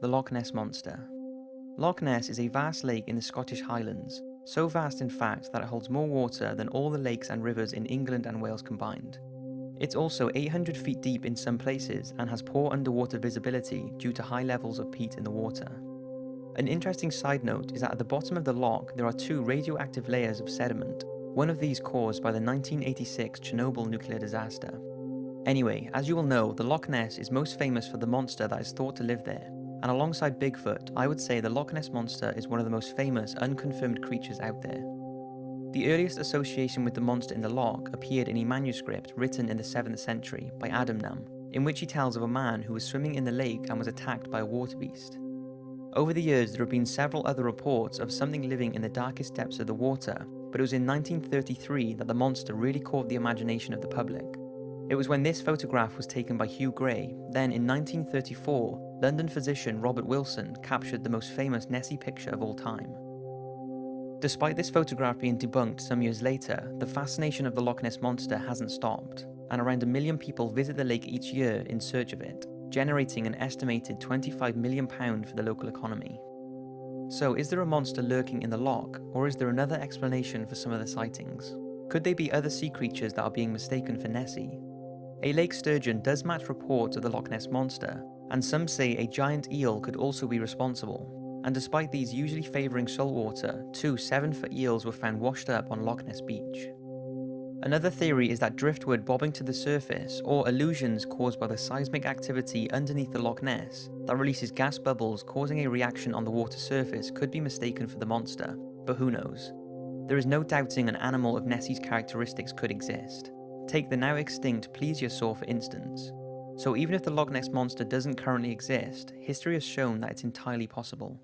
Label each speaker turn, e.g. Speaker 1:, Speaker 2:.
Speaker 1: The Loch Ness Monster. Loch Ness is a vast lake in the Scottish Highlands, so vast in fact that it holds more water than all the lakes and rivers in England and Wales combined. It's also 800 feet deep in some places and has poor underwater visibility due to high levels of peat in the water. An interesting side note is that at the bottom of the loch there are two radioactive layers of sediment, one of these caused by the 1986 Chernobyl nuclear disaster. Anyway, as you will know, the Loch Ness is most famous for the monster that is thought to live there, and alongside Bigfoot, I would say the Loch Ness Monster is one of the most famous unconfirmed creatures out there. The earliest association with the monster in the loch appeared in a manuscript written in the 7th century by Adamnam, in which he tells of a man who was swimming in the lake and was attacked by a water beast. Over the years there have been several other reports of something living in the darkest depths of the water, but it was in 1933 that the monster really caught the imagination of the public. It was when this photograph was taken by Hugh Gray. Then in 1934, London physician Robert Wilson captured the most famous Nessie picture of all time. Despite this photograph being debunked some years later, the fascination of the Loch Ness Monster hasn't stopped, and around 1 million people visit the lake each year in search of it, generating an estimated £25 million for the local economy. So is there a monster lurking in the loch, or is there another explanation for some of the sightings? Could they be other sea creatures that are being mistaken for Nessie? A lake sturgeon does match reports of the Loch Ness Monster, and some say a giant eel could also be responsible. And despite these usually favouring saltwater, 2 7-foot eels were found washed up on Loch Ness Beach. Another theory is that driftwood bobbing to the surface, or illusions caused by the seismic activity underneath the Loch Ness that releases gas bubbles causing a reaction on the water surface, could be mistaken for the monster, but who knows. There is no doubting an animal of Nessie's characteristics could exist. Take the now extinct plesiosaur for instance. So even if the Loch Ness Monster doesn't currently exist, history has shown that it's entirely possible.